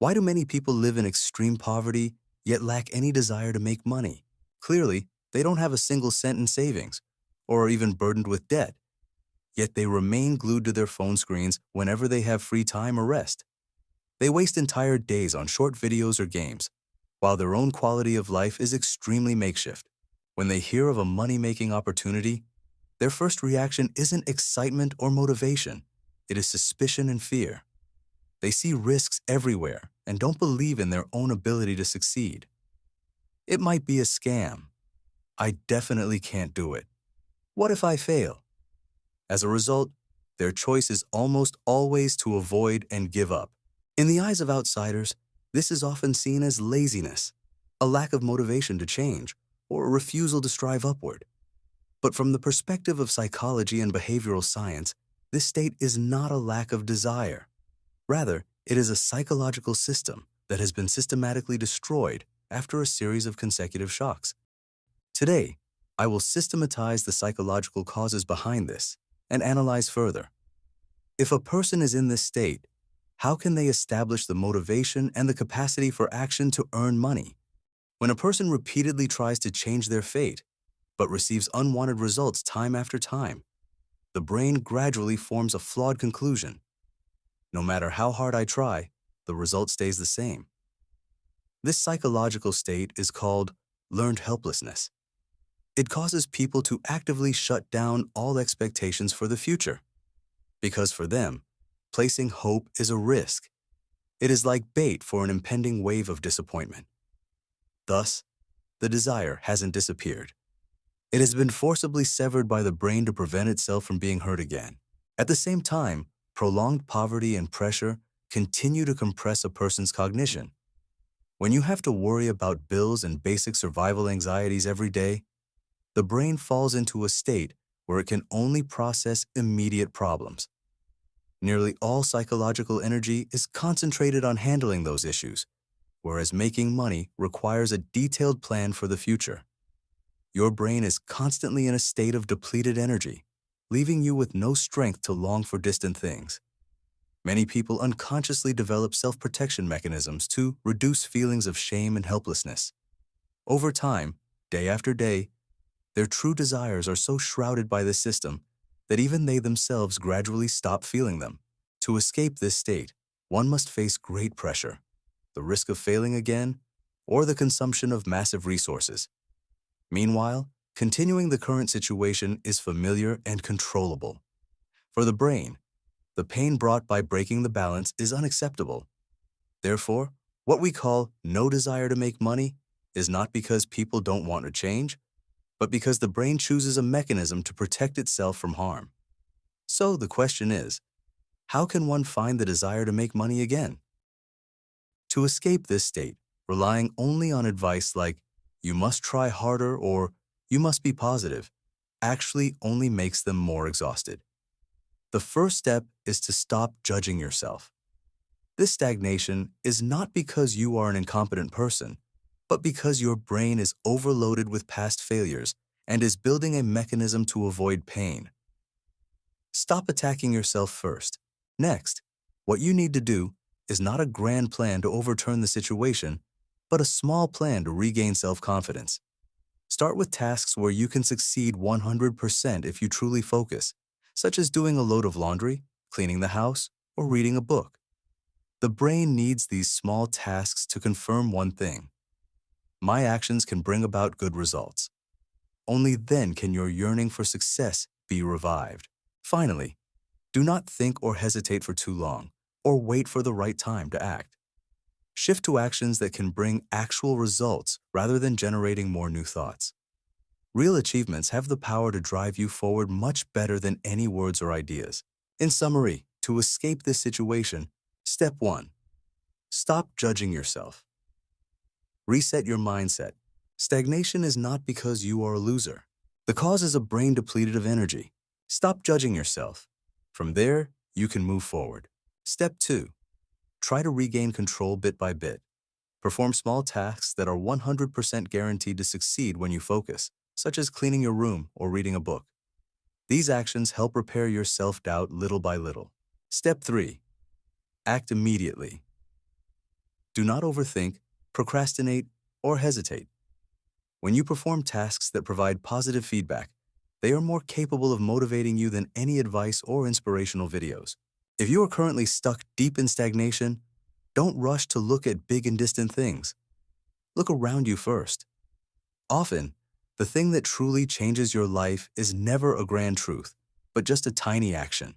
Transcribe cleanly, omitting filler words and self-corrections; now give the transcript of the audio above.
Why do many people live in extreme poverty yet lack any desire to make money? Clearly, they don't have a single cent in savings or are even burdened with debt, yet they remain glued to their phone screens whenever they have free time or rest. They waste entire days on short videos or games, while their own quality of life is extremely makeshift. When they hear of a money-making opportunity, their first reaction isn't excitement or motivation, it is suspicion and fear. They see risks everywhere and don't believe in their own ability to succeed. It might be a scam. I definitely can't do it. What if I fail? As a result, their choice is almost always to avoid and give up. In the eyes of outsiders, this is often seen as laziness, a lack of motivation to change, or a refusal to strive upward. But from the perspective of psychology and behavioral science, this state is not a lack of desire. Rather, it is a psychological system that has been systematically destroyed after a series of consecutive shocks. Today, I will systematize the psychological causes behind this and analyze further. If a person is in this state, how can they establish the motivation and the capacity for action to earn money? When a person repeatedly tries to change their fate, but receives unwanted results time after time, the brain gradually forms a flawed conclusion. No matter how hard I try, the result stays the same. This psychological state is called learned helplessness. It causes people to actively shut down all expectations for the future, because for them, placing hope is a risk. It is like bait for an impending wave of disappointment. Thus, the desire hasn't disappeared. It has been forcibly severed by the brain to prevent itself from being hurt again. At the same time, prolonged poverty and pressure continue to compress a person's cognition. When you have to worry about bills and basic survival anxieties every day, the brain falls into a state where it can only process immediate problems. Nearly all psychological energy is concentrated on handling those issues, whereas making money requires a detailed plan for the future. Your brain is constantly in a state of depleted energy, leaving you with no strength to long for distant things. Many people unconsciously develop self-protection mechanisms to reduce feelings of shame and helplessness. Over time, day after day, their true desires are so shrouded by this system that even they themselves gradually stop feeling them. To escape this state, one must face great pressure, the risk of failing again, or the consumption of massive resources. Meanwhile, continuing the current situation is familiar and controllable. For the brain, the pain brought by breaking the balance is unacceptable. Therefore, what we call no desire to make money is not because people don't want to change, but because the brain chooses a mechanism to protect itself from harm. So the question is, how can one find the desire to make money again? To escape this state, relying only on advice like, you must try harder or you must be positive, actually only makes them more exhausted. The first step is to stop judging yourself. This stagnation is not because you are an incompetent person, but because your brain is overloaded with past failures and is building a mechanism to avoid pain. Stop attacking yourself first. Next, what you need to do is not a grand plan to overturn the situation, but a small plan to regain self-confidence. Start with tasks where you can succeed 100% if you truly focus, such as doing a load of laundry, cleaning the house, or reading a book. The brain needs these small tasks to confirm one thing: my actions can bring about good results. Only then can your yearning for success be revived. Finally, do not think or hesitate for too long, or wait for the right time to act. Shift to actions that can bring actual results rather than generating more new thoughts. Real achievements have the power to drive you forward much better than any words or ideas. In summary, to escape this situation, Step 1. Stop judging yourself. Reset your mindset. Stagnation is not because you are a loser. The cause is a brain depleted of energy. Stop judging yourself. From there, you can move forward. Step 2. Try to regain control bit by bit. Perform small tasks that are 100% guaranteed to succeed when you focus, such as cleaning your room or reading a book. These actions help repair your self-doubt little by little. Step 3. Act immediately. Do not overthink, procrastinate, or hesitate. When you perform tasks that provide positive feedback, they are more capable of motivating you than any advice or inspirational videos. If you are currently stuck deep in stagnation, don't rush to look at big and distant things. Look around you first. Often, the thing that truly changes your life is never a grand truth, but just a tiny action.